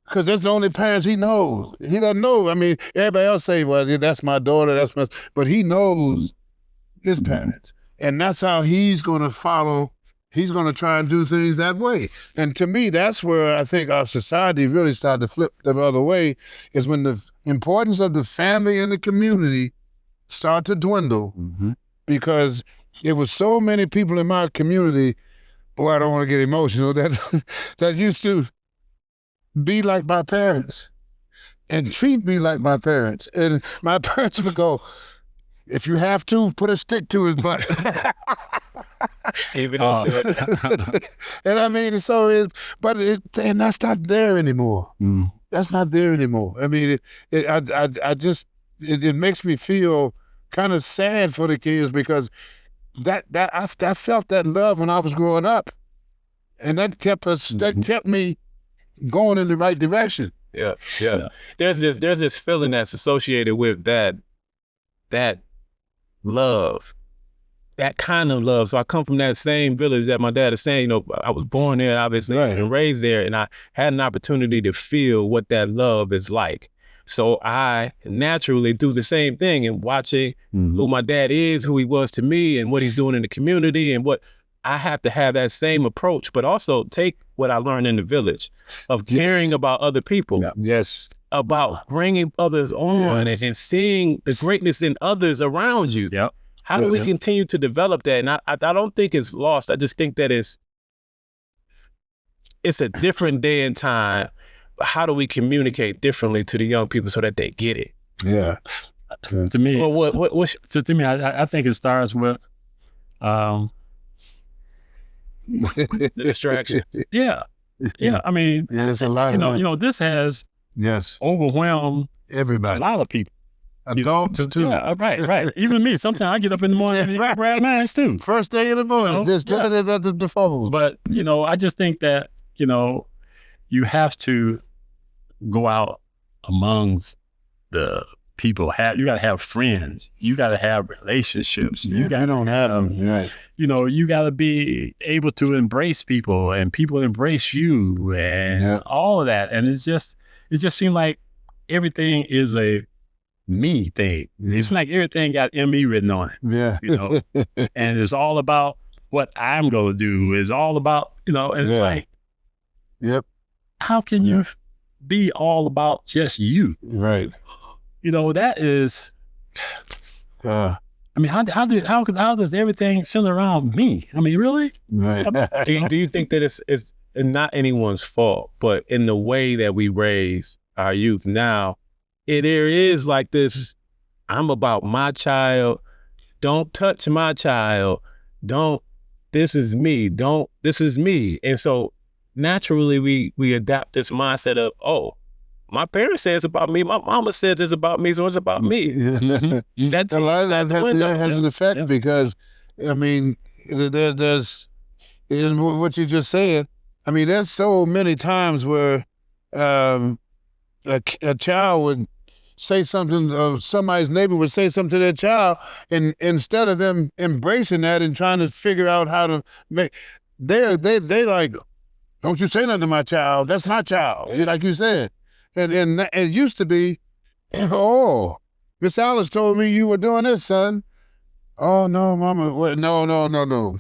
Because that's the only parents he knows. He doesn't know. I mean, everybody else say, well, that's my daughter, but he knows his parents. And that's how he's going to follow. He's going to try and do things that way. And to me, that's where I think our society really started to flip the other way, is when the importance of the family and the community start to dwindle. Mm-hmm. Because it was so many people in my community, boy, I don't want to get emotional, that used to be like my parents and treat me like my parents. And my parents would go, if you have to, put a stick to his butt. And I mean, and that's not there anymore. Mm. That's not there anymore. I mean, it makes me feel kind of sad for the kids, because I felt that love when I was growing up, and that kept me going in the right direction. Yeah. There's this feeling that's associated with that love, that kind of love. So I come from that same village that my dad is saying. You know, I was born there, obviously, and raised there, and I had an opportunity to feel what that love is like. So I naturally do the same thing in watching who my dad is, who he was to me, and what he's doing in the community, and what I have to have that same approach, but also take what I learned in the village of caring about other people. Yes. About bringing others on and seeing the greatness in others around you. Yep. How do we continue to develop that? And I don't think it's lost. I just think that it's a different day and time. How do we communicate differently to the young people so that they get it? Yeah. To me, well, to me, I think it starts with the distraction. Yeah. I mean, there's a lot of this has overwhelmed everybody, a lot of people. Adults too. Yeah, right. Even me. Sometimes I get up in the morning and grab mine too. First thing in the morning, just looking at the phone. But I just think that you have to go out amongst the people. You got to have friends. You got to have relationships. You don't have them, right? You got to be able to embrace people, and people embrace you, and all of that. And it just seemed like everything is a me thing. It's like everything got ME written on it. Yeah. And it's all about what I'm going to do. It's all about, and it's like, how can you be all about just you? Right. That is, I mean, how does everything center around me? I mean, really? Right. Do you think that it's not anyone's fault, but in the way that we raise our youth now, there is like this, I'm about my child, don't touch my child, this is me. And so naturally we adapt this mindset of, my parents say it's about me, my mama said this about me, so it's about me. That has an effect because, I mean, there's what you just said. I mean, there's so many times where a child would say something, somebody's neighbor would say something to their child, and instead of them embracing that and trying to figure out how to make, they like, don't you say nothing to my child, that's my child, like you said. And it used to be, Miss Alice told me you were doing this, son. Oh, no, mama, what? No.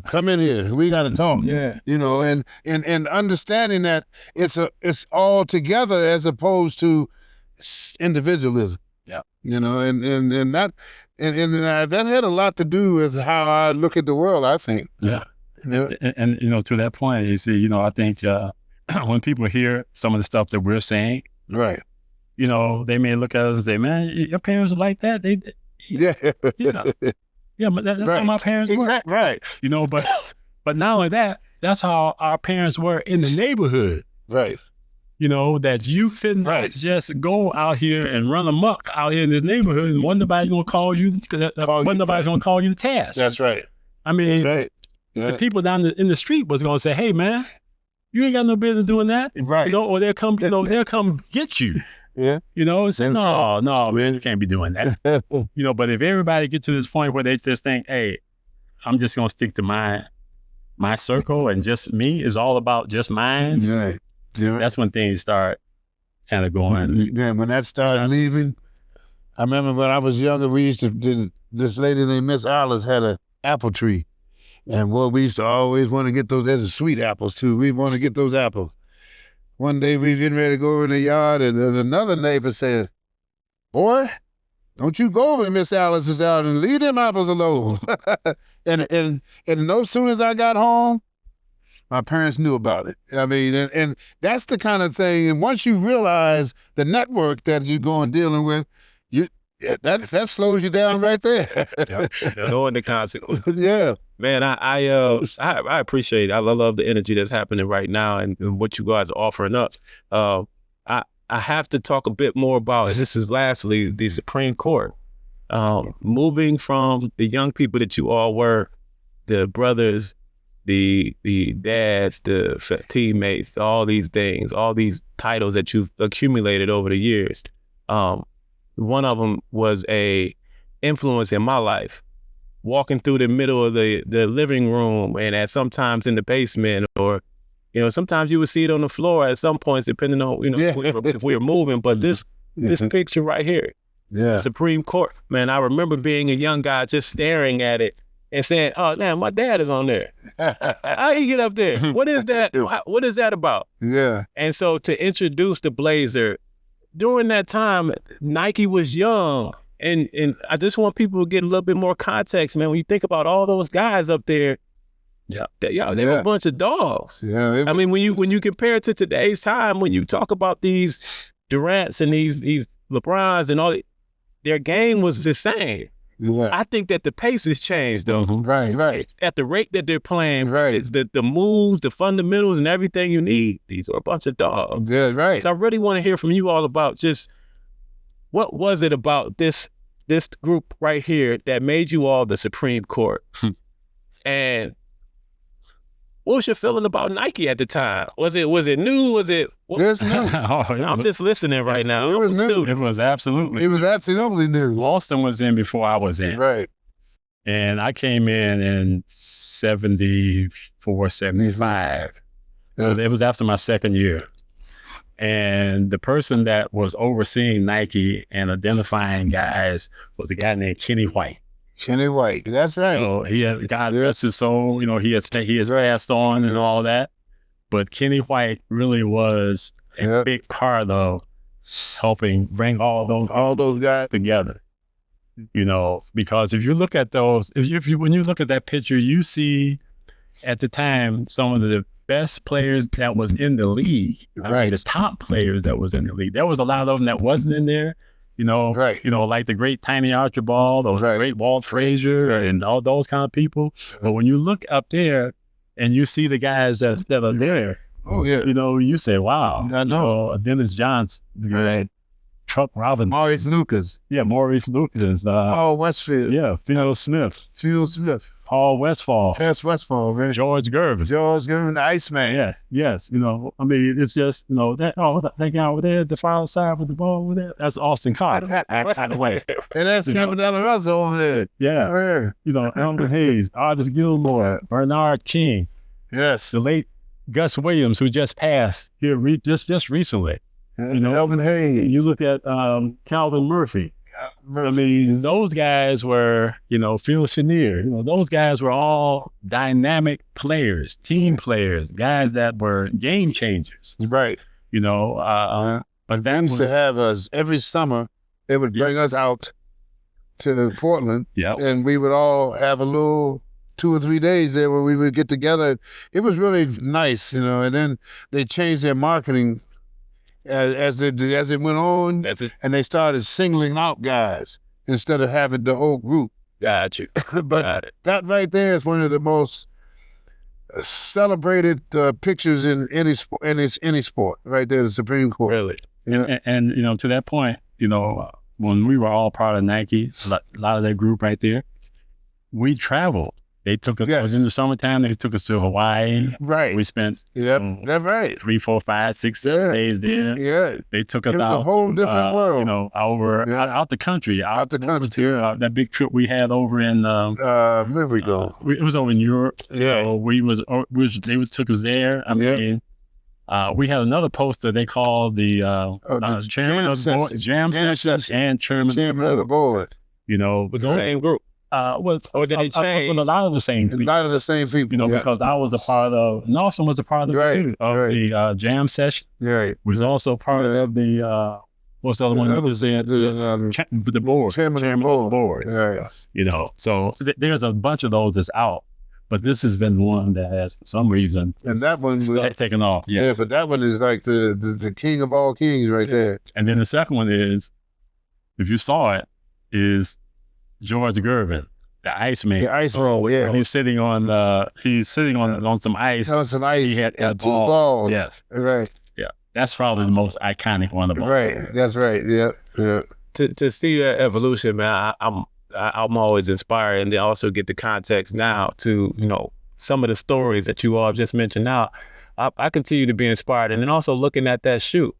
Come in here, we got to talk. Yeah. And understanding that it's all together as opposed to individualism. Yeah. And that had a lot to do with how I look at the world, I think. Yeah. And to that point, you see, I think when people hear some of the stuff that we're saying, right, they may look at us and say, man, your parents are like that. Yeah, but that's how my parents were. Right. But not only that, that's how our parents were in the neighborhood. Right. That you couldn't just go out here and run amok out here in this neighborhood and nobody's going to call you, nobody's going to call you the task. That's right. I mean, right. The people down in the street was going to say, hey, man, you ain't got no business doing that. Right. Or they'll come, they'll come get you. Yeah. Say, no, man, you can't be doing that. But if everybody get to this point where they just think, hey, I'm just going to stick to my circle and just me is all about just mine. Right. Yeah. That's when things start kind of going. Yeah, when that started leaving, I remember when I was younger, we used to, this lady named Miss Alice had an apple tree. And we used to always want to get those, there's sweet apples too. We want to get those apples. One day we getting ready to go in the yard and another neighbor said, boy, don't you go over to Miss Alice's yard and leave them apples alone. and no sooner as I got home, my parents knew about it. I mean, and that's the kind of thing. And once you realize the network that you're going dealing with, that slows you down right there. Knowing the consequences. Yeah. Man, I appreciate it. I love the energy that's happening right now and what you guys are offering up. I have to talk a bit more about, this is lastly, the Supreme Court. moving from the young people that you all were, the brothers, the dads, the teammates, all these things, all these titles that you've accumulated over the years. One of them was a influence in my life. Walking through the middle of the living room and sometimes in the basement, or sometimes you would see it on the floor at some points, depending on if we were moving. But this picture right here, Supreme Court, man, I remember being a young guy just staring at it and saying, "Oh, damn, my dad is on there. How you get up there? What is that? What is that about?" Yeah. And so to introduce the blazer during that time, Nike was young. And I just want people to get a little bit more context, man. When you think about all those guys up there, they were a bunch of dogs. Yeah, I mean, when you compare it to today's time, when you talk about these Durants and these LeBrons and all, their game was the same. Yeah. I think that the pace has changed, though. Mm-hmm. Right. At the rate that they're playing, the moves, the fundamentals, and everything you need, these are a bunch of dogs. Yeah, right. So I really want to hear from you all about just what was it about this group right here that made you all the Supreme Court? And what was your feeling about Nike at the time? Was it new? Was it? It's new. I'm just listening right now. It was new. It was absolutely. It was absolutely new. Austin was in before I was in. Right. And I came in 74, 75. It was after my second year. And the person that was overseeing Nike and identifying guys was a guy named Kenny White. Kenny White, that's right. So he had, God rest his soul, he has passed on and all that. But Kenny White really was a big part of helping bring all those guys together. Because if you look at those, when you look at that picture, you see at the time some of the best players that was in the league, right? The top players that was in the league. There was a lot of them that wasn't in there, right? Like the great Tiny Archibald, or great Walt Frazier, and all those kind of people. But when you look up there and you see the guys that are there, you say, "Wow!" I know. Dennis Johnson, right? Chuck Robinson, Maurice Lucas, Maurice Lucas, Paul Westfield, Phil Smith, Paul Westfall, right? George Gervin, the Iceman. Yeah, yes. It's just that guy over there at the far side with the ball over there. That's Austin Carter. And that's Kevin Delarosa over there. Yeah. Elton Hayes, Artis Gilmore, Bernard King. Yes. The late Gus Williams, who just passed here just recently. Elton Hayes. You look at Calvin Murphy. I mean, those guys were, Phil Chenier, those guys were all dynamic players, team players, guys that were game changers. Right. But they used to have us every summer. They would bring us out to Portland, and we would all have a little 2 or 3 days there where we would get together. It was really nice, and then they changed their marketing as it went on, and they started singling out guys instead of having the whole group. Got you. But that right there is one of the most celebrated pictures in any sport. Right there, the Supreme Court. Really. And to that point, when we were all part of Nike, a lot of that group right there, we traveled. They took us, it was in the summertime, they took us to Hawaii. Right. We spent that's right. 3, 4, 5, 6, 7 days there. Yeah. They took us out. It was a whole different world. Out the country. Out the country. That big trip we had over in where we go? It was over in Europe. Yeah. So they took us there. I mean, we had another poster they called the chairman of the board, jam session, and chairman of the board. With the same group. Or did it change? With a lot of the same people. A lot of the same people. Because I was a part of, and Austin was a part of the jam session. Right. Was also part of the, what's the other one that was there? The board. Chairman of the board. Right. So there's a bunch of those that's out. But this has been one that has, for some reason, and that one taken off. Yes. Yeah, but that one is like the king of all kings right there. And then the second one is, if you saw it, is George Gervin, the Iceman. The ice roll, yeah. He's sitting on some ice. On some ice. He had 2 balls. Yes. Right. Yeah. That's probably the most iconic one of all. Right. That's right. Yeah. to see that evolution, man, I'm always inspired, and then also get the context now to, you know, some of the stories that you all just mentioned now. I continue to be inspired, and then also looking at that shoe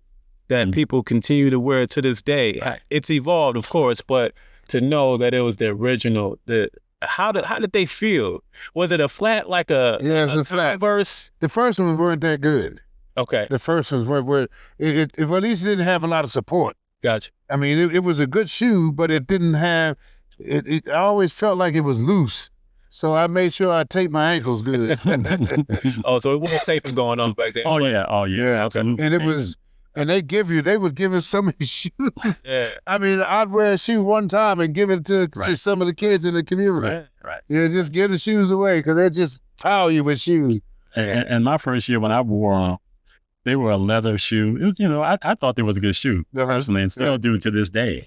that people continue to wear to this day. It's evolved, of course, but to know that it was the original, how did they feel? Was it a flat, like a flat Converse? The first ones weren't that good. Okay. The first ones were at least it didn't have a lot of support. Gotcha. I mean, it was a good shoe, but it didn't have. I always felt like it was loose, so I made sure I taped my ankles good. Oh, so it was taping going on back then. Oh yeah, absolutely. And it was. And they would give us some of these shoes. Yeah. I mean, I'd wear a shoe one time and give it to some of the kids in the community. Right. Yeah, just give the shoes away because they just power you with shoes. And my first year when I wore them, they were a leather shoe. It was, you know, I thought they was a good shoe personally, and still do to this day.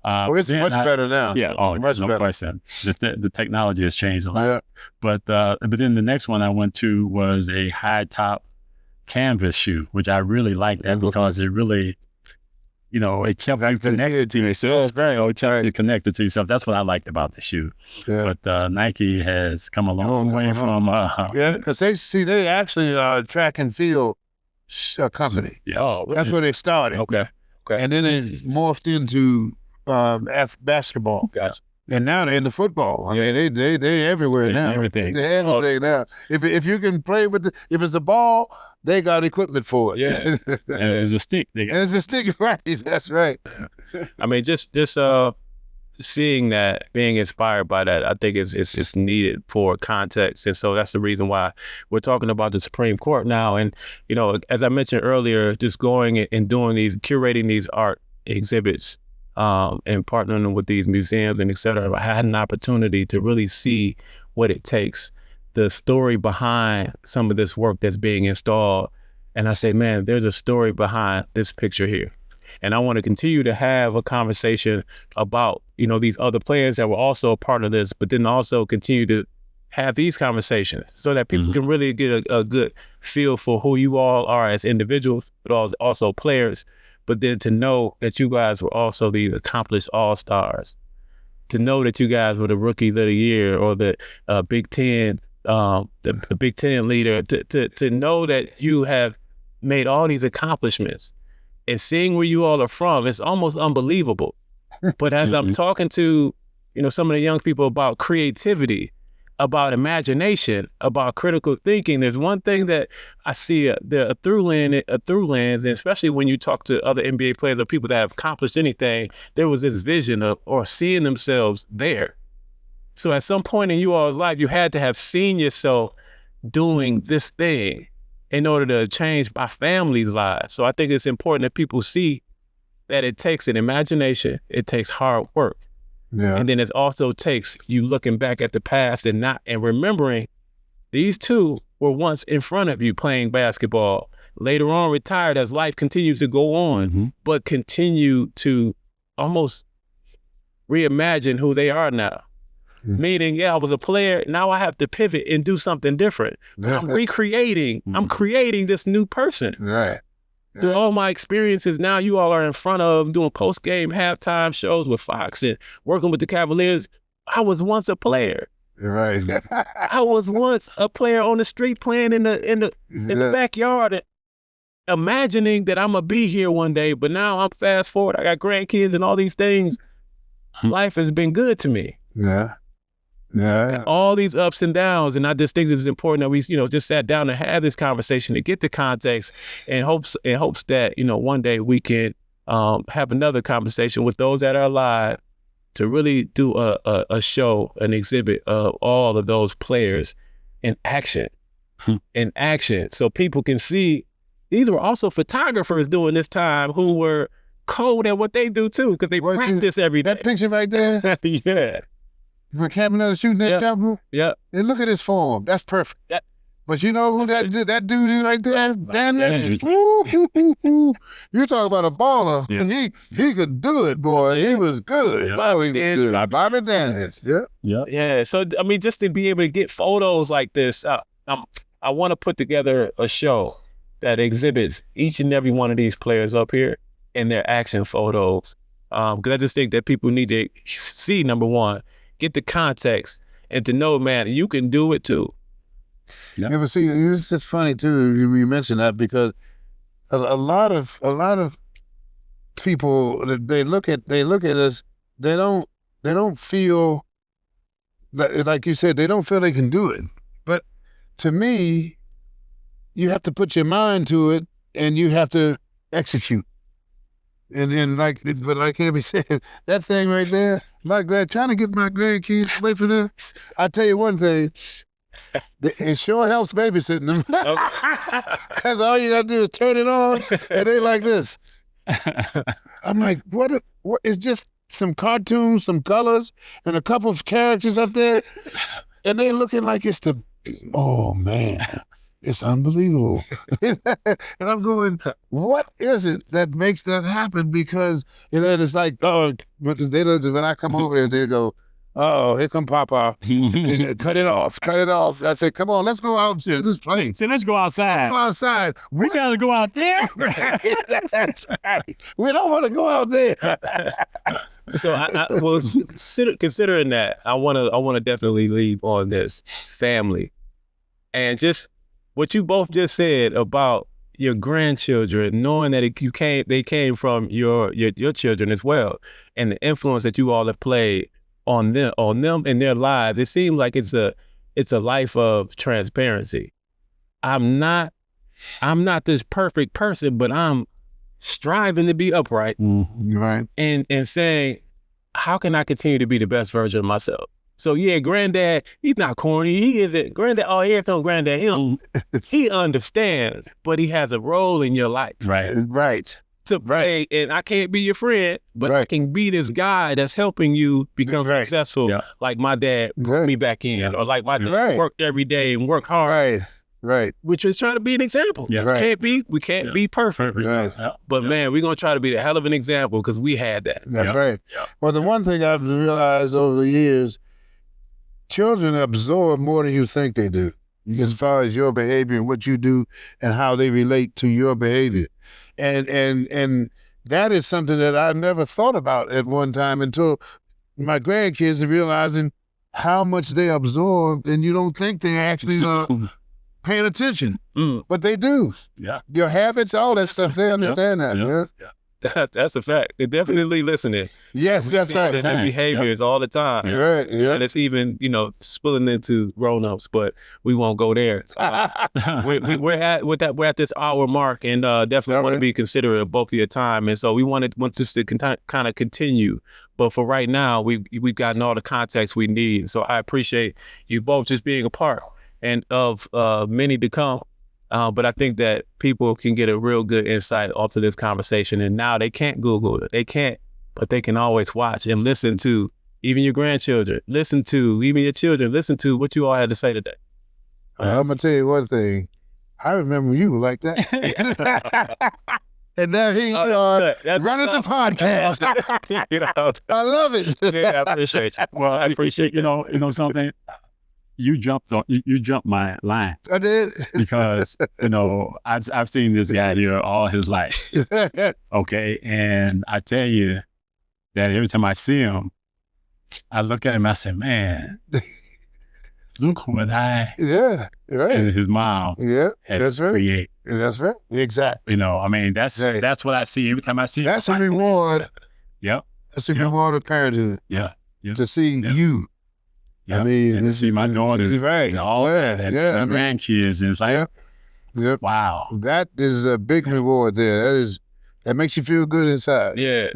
It's much better now. Yeah, much no better. question. The technology has changed a lot. Yeah. But then the next one I went to was a high top canvas shoe, which I really liked that because it really, you know, it kept you connected to yourself. It kept you connected to yourself. That's what I liked about the shoe. Yeah. But Nike has come a long way from. Because they actually are a track and field company. Yeah, that's where they started. Okay. And then they morphed into basketball. Gotcha. And now they're into football. I mean, they everywhere now. Everything. They're everything now. If you can play with if it's a ball, they got equipment for it. Yeah. And it's a stick. It's a stick, right? That's right. I mean, just seeing that, being inspired by that, I think it's needed for context, and so that's the reason why we're talking about the Supreme Court now. And you know, as I mentioned earlier, just going and doing curating these art exhibits. And partnering with these museums and et cetera, I had an opportunity to really see what it takes, the story behind some of this work that's being installed. And I say, man, there's a story behind this picture here. And I want to continue to have a conversation about, you know, these other players that were also a part of this, but then also continue to have these conversations so that people can really get a good feel for who you all are as individuals, but also players. But then to know that you guys were also these accomplished all-stars, to know that you guys were the rookies of the year or the Big Ten, the Big Ten leader, to know that you have made all these accomplishments and seeing where you all are from, it's almost unbelievable. But as I'm talking to, you know, some of the young people about creativity, about imagination, about critical thinking, there's one thing that I see a through lens, and especially when you talk to other NBA players or people that have accomplished anything, there was this vision of or seeing themselves there. So at some point in you all's life, you had to have seen yourself doing this thing in order to change my family's lives. So I think it's important that people see that it takes an imagination, it takes hard work. Yeah. And then it also takes you looking back at the past and remembering these two were once in front of you playing basketball, later on retired as life continues to go on, but continue to almost reimagine who they are now. Meaning, I was a player, now I have to pivot and do something different. I'm recreating, I'm creating this new person. Right. Through all my experiences, now you all are in front of doing post-game halftime shows with Fox and working with the Cavaliers. I was once a player. Right. I was once a player on the street playing in the backyard, imagining that I'm gonna be here one day. But now I'm fast forward. I got grandkids and all these things. Life has been good to me. Yeah. Yeah. All these ups and downs, and I just think it's important that we, just sat down and have this conversation to get the context, and hopes that, one day we can have another conversation with those that are alive to really do a show, an exhibit of all of those players in action, so people can see these were also photographers during this time who were cold at what they do too, because they practice every day. That picture right there? Yeah. For Campy shooting that jumper? Yeah. And look at his form. That's perfect. But you know who that dude is right there? Dan You're talking about a baller. Yeah. He could do it, boy. He was good. Yeah. Bobby was good. Bobby Daniels. Yeah. So, I mean, just to be able to get photos like this, I want to put together a show that exhibits each and every one of these players up here in their action photos Because I just think that people need to see, number one, get the context, and to know, man, you can do it too. Yeah, but see, it's just funny too. You mentioned that because a lot of people, they look at us. They don't feel that, like you said, they don't feel they can do it. But to me, you have to put your mind to it, and you have to execute. And like Campy said, that thing right there, trying to get my grandkids away from them. I tell you one thing, it sure helps babysitting them. Because all you gotta do is turn it on, and they like this. I'm like, what? It's just some cartoons, some colors, and a couple of characters up there, and they looking like it's oh man. It's unbelievable. And I'm going, what is it that makes that happen? Because, it's like, when I come over there, they go, oh, here come Papa. Cut it off. I said, come on, let's go out to this place. So let's go outside. We got to go out there. That's right. We don't want to go out there. So, considering that, I want to definitely leave on this family. And just what you both just said about your grandchildren, knowing that they came from your children as well, and the influence that you all have played on them in their lives, it seems like it's a life of transparency. I'm not this perfect person, but I'm striving to be upright, right, and saying, how can I continue to be the best version of myself? So yeah, granddad, he's not corny. He isn't granddad. Oh, here's no granddad. He understands, but he has a role in your life. Right. To play, and I can't be your friend, but I can be this guy that's helping you become successful. Like my dad put me back in, or like my dad worked every day and worked hard. Right. We're just trying to be an example. We can't be perfect. But man, we're gonna try to be the hell of an example because we had that. That's right. Well, the one thing I've realized over the years, children absorb more than you think they do, as far as your behavior and what you do and how they relate to your behavior. And that is something that I never thought about at one time until my grandkids are realizing how much they absorb, and you don't think they actually paying attention, but they do. Yeah, your habits, all that stuff, they understand that. That's a fact. They're definitely listening. Yes, that's right. Their behaviors all the time. Right, yeah. And it's even, spilling into grown-ups, but we won't go there. We're at this hour mark, and definitely want to be considerate of both of your time. And so we want this to kind of continue. But for right now, we've gotten all the context we need. So I appreciate you both just being a part and of many to come. But I think that people can get a real good insight off of this conversation. And now they can't Google it. They can't, but they can always watch and listen to even your grandchildren. Listen to even your children. Listen to what you all had to say today. I'm going to tell you one thing. I remember you like that. And now he running the podcast. I love it. Yeah, I appreciate you. Well, I appreciate, something. You jumped my line. I did. Because, I've seen this guy here all his life. Okay. And I tell you that every time I see him, I look at him, I say, man, look what and his mom had created. That's right. Exactly. That's what I see every time I see him. That's a reward. Yep. That's a reward of parenthood. Yeah. To see you. Yep. I mean, and to see my daughter, and all that, and my grandkids, and it's like, wow, that is a big reward there. That makes you feel good inside. Yeah.